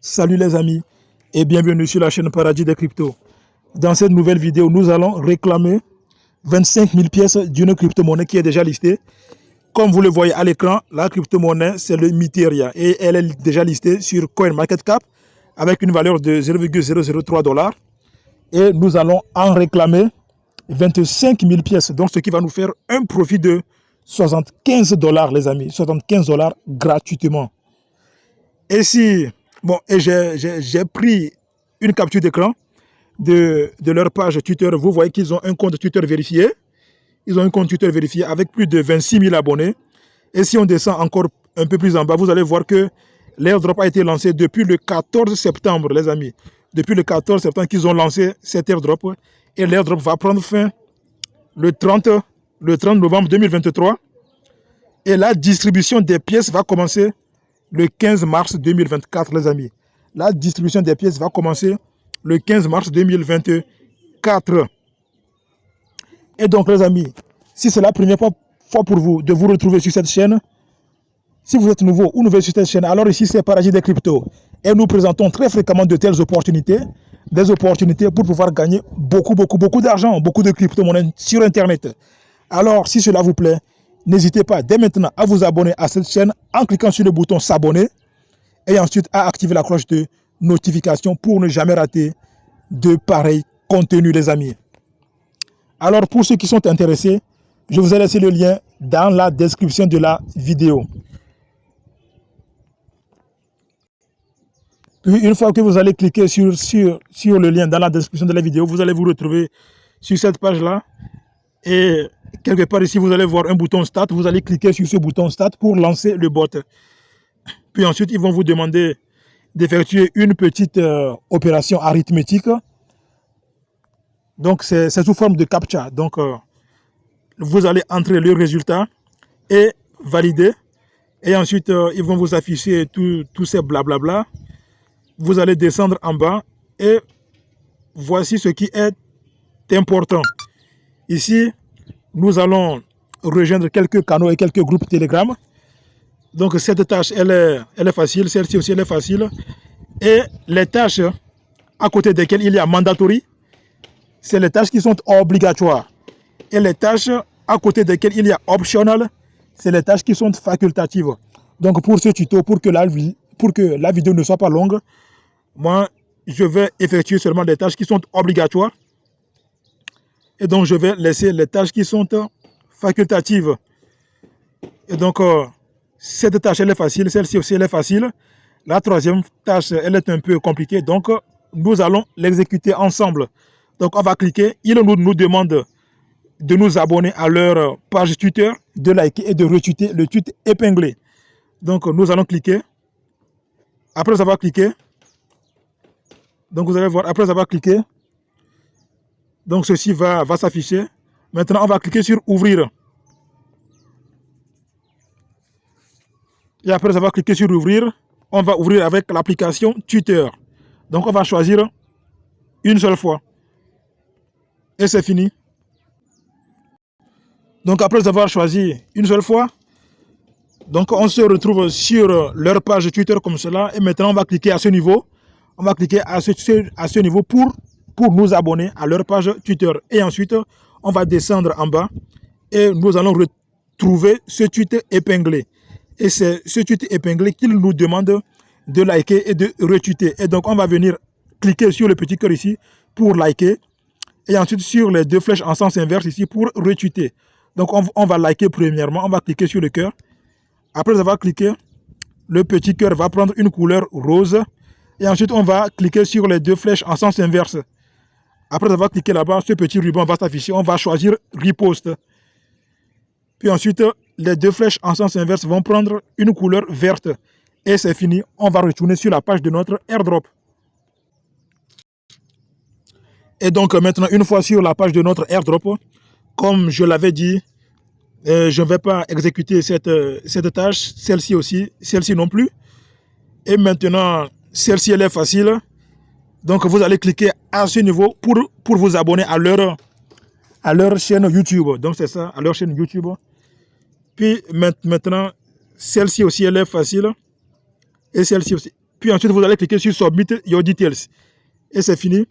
Salut les amis et bienvenue sur la chaîne Paradis des Cryptos. Dans cette nouvelle vidéo, nous allons réclamer 25 000 pièces d'une crypto-monnaie qui est déjà listée. Comme vous le voyez à l'écran, la crypto-monnaie c'est le Mythéria et elle est déjà listée sur CoinMarketCap avec une valeur de 0,003 $. Et nous allons en réclamer 25 000 pièces, donc ce qui va nous faire un profit de 75 $ les amis, 75 $ gratuitement. Et si, bon, et j'ai pris une capture d'écran de leur page Twitter. Vous voyez qu'ils ont un compte Twitter vérifié. Ils ont un compte Twitter vérifié avec plus de 26 000 abonnés. Et si on descend encore un peu plus en bas, vous allez voir que l'airdrop a été lancé depuis le 14 septembre, les amis. Depuis le 14 septembre qu'ils ont lancé cet airdrop. Et l'airdrop va prendre fin le 30 novembre 2023. Et la distribution des pièces va commencer le 15 mars 2024, les amis. La distribution des pièces va commencer le 15 mars 2024. Et donc, les amis, si c'est la première fois pour vous de vous retrouver sur cette chaîne, si vous êtes nouveau ou nouveau sur cette chaîne, alors ici c'est Paradis des Cryptos. Et nous présentons très fréquemment de telles opportunités, des opportunités pour pouvoir gagner beaucoup d'argent, beaucoup de crypto-monnaies sur Internet. Alors, si cela vous plaît, n'hésitez pas dès maintenant à vous abonner à cette chaîne en cliquant sur le bouton s'abonner et ensuite à activer la cloche de notification pour ne jamais rater de pareils contenus, les amis. Alors, pour ceux qui sont intéressés, je vous ai laissé le lien dans la description de la vidéo. Puis, une fois que vous allez cliquer sur le lien dans la description de la vidéo, vous allez vous retrouver sur cette page-là. Et quelque part ici, vous allez voir un bouton Start. Vous allez cliquer sur ce bouton Start pour lancer le bot. Puis ensuite, ils vont vous demander d'effectuer une petite opération arithmétique. Donc, c'est sous forme de CAPTCHA. Donc, vous allez entrer le résultat et valider. Et ensuite, ils vont vous afficher tous ces blablabla. Vous allez descendre en bas et voici ce qui est important. Ici, nous allons rejoindre quelques canaux et quelques groupes Telegram. Donc, cette tâche, elle est facile. Celle-ci aussi, elle est facile. Et les tâches à côté desquelles il y a mandatory, c'est les tâches qui sont obligatoires. Et les tâches à côté desquelles il y a optional, c'est les tâches qui sont facultatives. Donc, pour ce tuto, pour que la vidéo ne soit pas longue, moi, je vais effectuer seulement des tâches qui sont obligatoires. Et donc, je vais laisser les tâches qui sont facultatives. Et donc, cette tâche, elle est facile. Celle-ci aussi, elle est facile. La troisième tâche, elle est un peu compliquée. Donc, nous allons l'exécuter ensemble. Donc, on va cliquer. Il nous demande de nous abonner à leur page Twitter, de liker et de retweeter le tweet épinglé. Donc, nous allons cliquer. Après avoir cliqué, donc vous allez voir, après avoir cliqué, donc ceci va s'afficher. Maintenant, on va cliquer sur ouvrir. Et après avoir cliqué sur ouvrir, on va ouvrir avec l'application Twitter. Donc, on va choisir une seule fois. Et c'est fini. Donc, après avoir choisi une seule fois, donc on se retrouve sur leur page Twitter comme cela. Et maintenant, on va cliquer à ce niveau. On va cliquer à ce niveau pour nous abonner à leur page Twitter. Et ensuite, on va descendre en bas et nous allons retrouver ce tweet épinglé. Et c'est ce tweet épinglé qu'il nous demande de liker et de retweeter. Et donc, on va venir cliquer sur le petit cœur ici pour liker. Et ensuite, sur les deux flèches en sens inverse ici pour retweeter. Donc, on va liker premièrement. On va cliquer sur le cœur. Après avoir cliqué, le petit cœur va prendre une couleur rose. Et ensuite, on va cliquer sur les deux flèches en sens inverse. Après avoir cliqué là-bas, ce petit ruban va s'afficher. On va choisir Riposte. Puis ensuite, les deux flèches en sens inverse vont prendre une couleur verte. Et c'est fini. On va retourner sur la page de notre airdrop. Et donc, maintenant, une fois sur la page de notre airdrop, comme je l'avais dit, je ne vais pas exécuter cette tâche. Celle-ci aussi, celle-ci non plus. Et maintenant, celle-ci, elle est facile. Donc, vous allez cliquer à ce niveau pour vous abonner à leur chaîne YouTube. Donc, c'est ça, à leur chaîne YouTube. Puis, maintenant, celle-ci aussi, elle est facile. Et celle-ci aussi. Puis ensuite, vous allez cliquer sur Submit Your Details. Et c'est fini.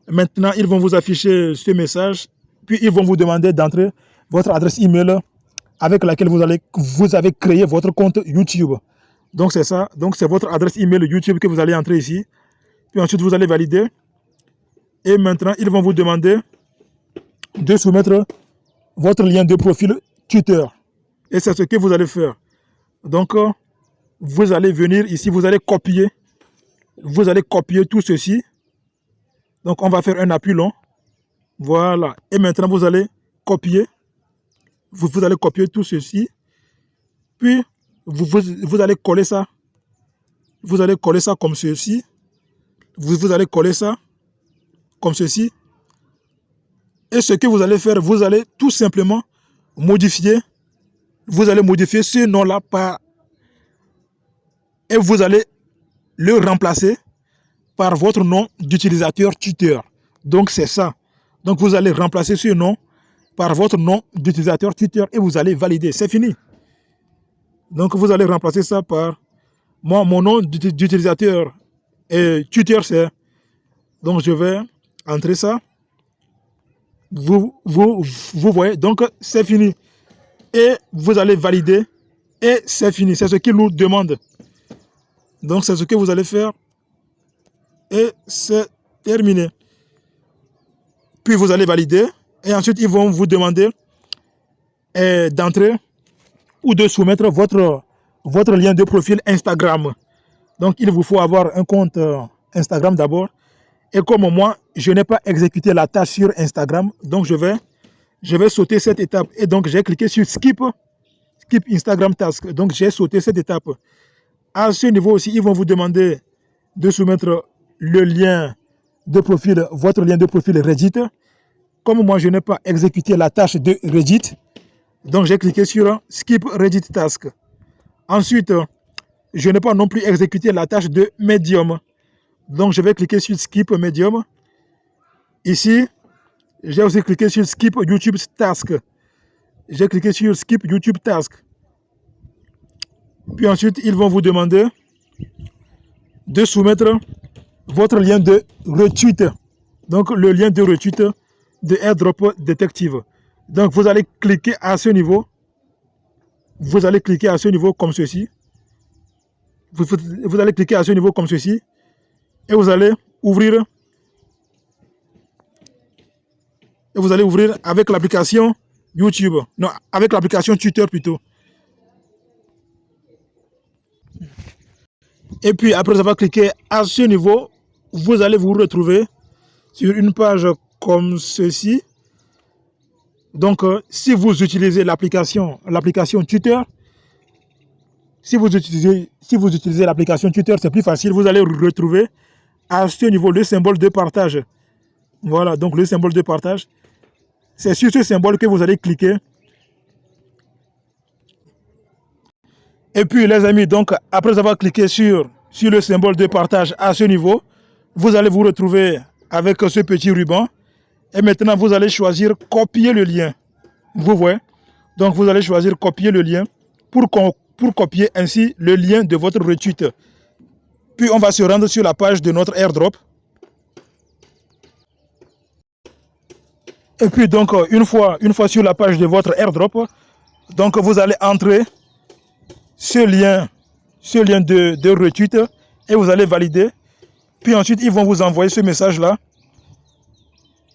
Maintenant, ils vont vous afficher ce message. Puis, ils vont vous demander d'entrer votre adresse email avec laquelle vous avez créé votre compte YouTube. Donc, c'est ça. Donc, c'est votre adresse email YouTube que vous allez entrer ici. Puis ensuite, vous allez valider. Et maintenant, ils vont vous demander de soumettre votre lien de profil Twitter. Et c'est ce que vous allez faire. Donc, vous allez venir ici, vous allez copier tout ceci. Donc, on va faire un appui long. Voilà. Et maintenant, vous allez copier. Vous allez copier tout ceci. Puis, vous allez coller ça. Vous allez coller ça comme ceci. Vous allez coller ça comme ceci. Et ce que vous allez faire, vous allez tout simplement modifier. Vous allez modifier ce nom-là par... Et vous allez le remplacer par votre nom d'utilisateur Twitter. Donc, c'est ça. Donc, vous allez remplacer ce nom par votre nom d'utilisateur Twitter et vous allez valider. C'est fini. Donc, vous allez remplacer ça par... Moi, mon nom d'utilisateur Twitter, c'est... Donc, je vais entrer ça. Vous voyez. Donc, c'est fini. Et vous allez valider. Et c'est fini. C'est ce qu'il nous demande. Donc, c'est ce que vous allez faire. Et c'est terminé. Puis, vous allez valider. Et ensuite, ils vont vous demander d'entrer ou de soumettre votre lien de profil Instagram. Donc, il vous faut avoir un compte Instagram d'abord. Et comme moi, je n'ai pas exécuté la tâche sur Instagram, donc je vais sauter cette étape. Et donc, j'ai cliqué sur Skip Instagram Task. Donc, j'ai sauté cette étape. À ce niveau aussi, ils vont vous demander de soumettre le lien de profil, votre lien de profil Reddit. Comme moi, je n'ai pas exécuté la tâche de Reddit, donc j'ai cliqué sur Skip Reddit Task. Ensuite, je n'ai pas non plus exécuté la tâche de Medium. Donc, je vais cliquer sur Skip Medium. Ici, j'ai aussi cliqué sur Skip YouTube Task. J'ai cliqué sur Skip YouTube Task. Puis ensuite, ils vont vous demander de soumettre votre lien de retweet. Donc, le lien de retweet de AirDrop Detective. Donc, vous allez cliquer à ce niveau. Vous allez cliquer à ce niveau comme ceci. Vous allez cliquer à ce niveau comme ceci. Et vous allez ouvrir. Et vous allez ouvrir avec l'application YouTube. Non, avec l'application Twitter plutôt. Et puis, après avoir cliqué à ce niveau, vous allez vous retrouver sur une page comme ceci. Donc, si vous utilisez l'application Twitter, si vous utilisez l'application Twitter, c'est plus facile. Vous allez retrouver à ce niveau le symbole de partage. Voilà, donc le symbole de partage. C'est sur ce symbole que vous allez cliquer. Et puis, les amis, donc, après avoir cliqué sur le symbole de partage à ce niveau, vous allez vous retrouver avec ce petit ruban. Et maintenant, vous allez choisir copier le lien. Vous voyez? Donc, vous allez choisir copier le lien pour copier ainsi le lien de votre retweet. Puis, on va se rendre sur la page de notre airdrop. Et puis, donc, une fois sur la page de votre airdrop, donc, vous allez entrer ce lien de retweet et vous allez valider. Puis ensuite, ils vont vous envoyer ce message-là.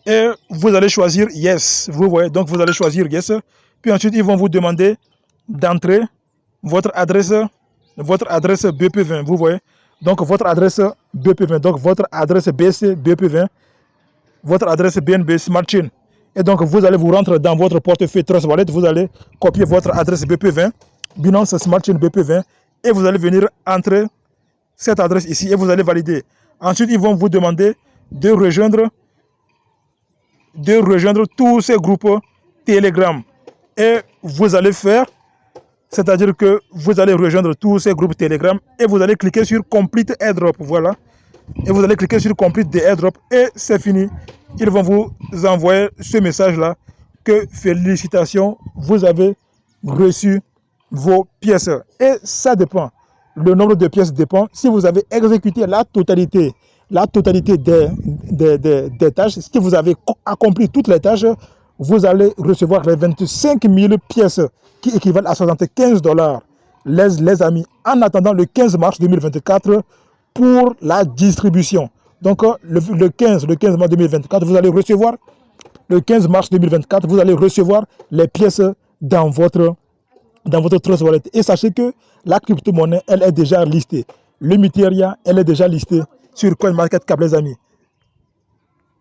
Et vous allez choisir Yes. Vous voyez, donc vous allez choisir Yes. Puis ensuite, ils vont vous demander d'entrer votre adresse BP20. Vous voyez, donc votre adresse BP20, donc votre adresse BC BP20, votre adresse BNB Smart Chain. Et donc, vous allez vous rendre dans votre portefeuille Trust Wallet. Vous allez copier votre adresse BP20, Binance Smart Chain BP20. Et vous allez venir entrer cette adresse ici et vous allez valider. Ensuite, ils vont vous demander de rejoindre tous ces groupes Telegram. Et vous allez faire, c'est-à-dire que vous allez rejoindre tous ces groupes Telegram et vous allez cliquer sur Complete Airdrop. Voilà. Et vous allez cliquer sur Complete the Airdrop et c'est fini. Ils vont vous envoyer ce message-là que félicitations, vous avez reçu vos pièces. Et ça dépend. le nombre de pièces dépend. Si vous avez exécuté la totalité des tâches, si vous avez accompli toutes les tâches, vous allez recevoir les 25 000 pièces qui équivalent à 75 $, les amis, en attendant le 15 mars 2024 pour la distribution. Donc, le 15 mars 2024, vous allez recevoir, le 15 mars 2024, vous allez recevoir les pièces dans votre Trust Wallet. Et sachez que la crypto-monnaie, elle est déjà listée. Le Mythéria, elle est déjà listée sur CoinMarketCap, les amis.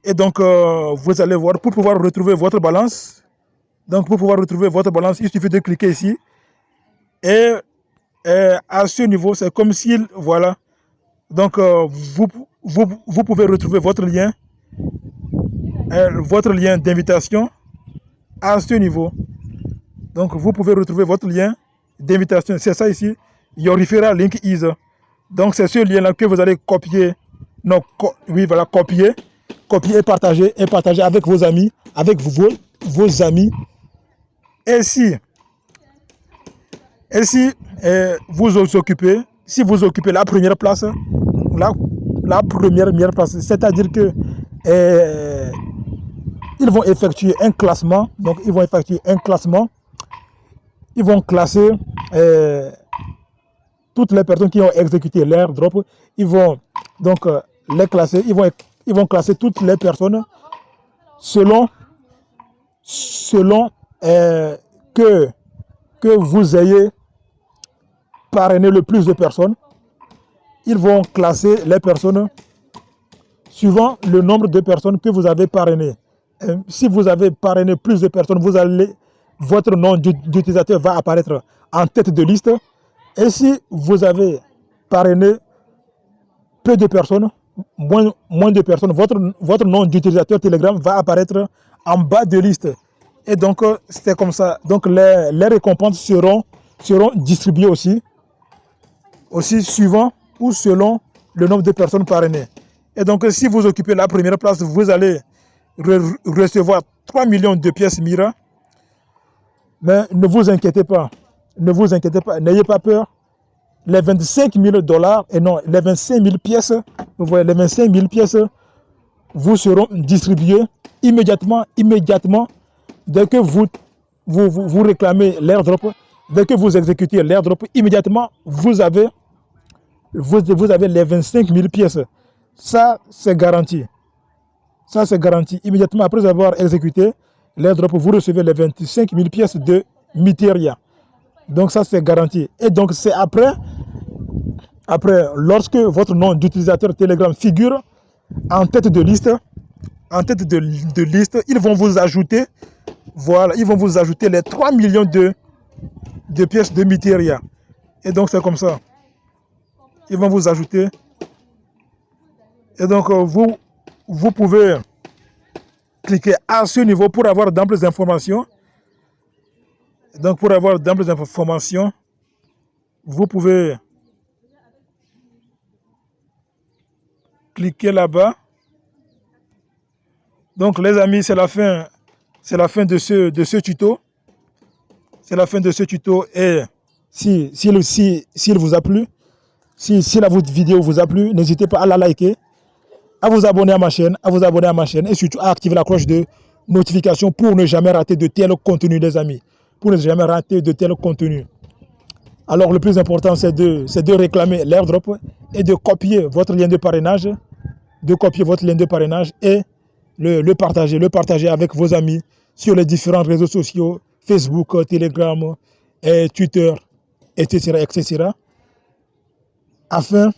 Et donc, vous allez voir, pour pouvoir retrouver votre balance, il suffit de cliquer ici. Et à ce niveau, c'est comme s'il, voilà. Donc, vous pouvez retrouver votre lien d'invitation à ce niveau. Donc, vous pouvez retrouver votre lien d'invitation. C'est ça ici. Your referral link is. Donc, c'est ce lien-là que vous allez copier. Non, copier et partager avec vos amis, vos amis. Et si vous occupez, la première place, la première place, c'est-à-dire que ils vont effectuer un classement. Donc, ils vont classer toutes les personnes qui ont exécuté l'airdrop. Ils vont donc les classer. Ils vont classer toutes les personnes selon que vous ayez parrainé le plus de personnes. Ils vont classer les personnes suivant le nombre de personnes que vous avez parrainé. Si vous avez parrainé plus de personnes, votre nom d'utilisateur va apparaître en tête de liste. Et si vous avez parrainé peu de personnes, moins de personnes, votre nom d'utilisateur Telegram va apparaître en bas de liste. Et donc, c'est comme ça. Donc, les récompenses seront distribuées aussi suivant ou selon le nombre de personnes parrainées. Et donc, si vous occupez la première place, vous allez recevoir 3 millions de pièces Mira. Mais ne vous inquiétez pas, n'ayez pas peur. Les 25 000 $, et non, les 25 000 pièces, vous voyez, les 25 000 pièces vous seront distribuées immédiatement, dès que vous réclamez l'airdrop, dès que vous exécutez l'airdrop, immédiatement, vous avez les 25 000 pièces. Ça, c'est garanti. Immédiatement après avoir exécuté l'airdrop, vous recevez les 25 000 pièces de Mythéria. Donc ça, c'est garanti. Et donc, c'est après, lorsque votre nom d'utilisateur Telegram figure en tête de liste, ils vont vous ajouter, les 3 millions de pièces de Mythéria. Et donc, c'est comme ça. Ils vont vous ajouter. Et donc, vous pouvez cliquer à ce niveau pour avoir d'amples informations. Donc, pour avoir d'amples informations, vous pouvez cliquer là-bas. Donc, les amis, c'est la fin de ce tuto. C'est la fin de ce tuto. Et s'il vous a plu, si la vidéo vous a plu, n'hésitez pas à la liker, à vous abonner à ma chaîne, et surtout à activer la cloche de notification pour ne jamais rater de tels contenus, les amis. Pour ne jamais rater de tels contenus. Alors, le plus important, c'est de réclamer l'airdrop et de copier votre lien de parrainage, et le partager avec vos amis sur les différents réseaux sociaux, Facebook, Telegram, et Twitter, etc. Afin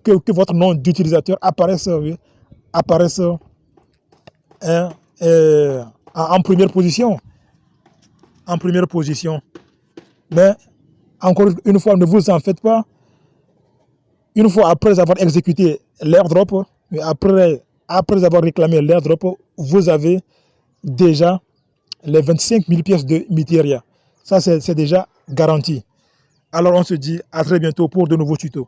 que votre nom d'utilisateur apparaisse en première position. Mais encore une fois, ne vous en faites pas. Une fois après avoir exécuté l'airdrop, après avoir réclamé l'airdrop, vous avez déjà les 25 000 pièces de Mythéria. Ça, c'est déjà garanti. Alors, on se dit à très bientôt pour de nouveaux tutos.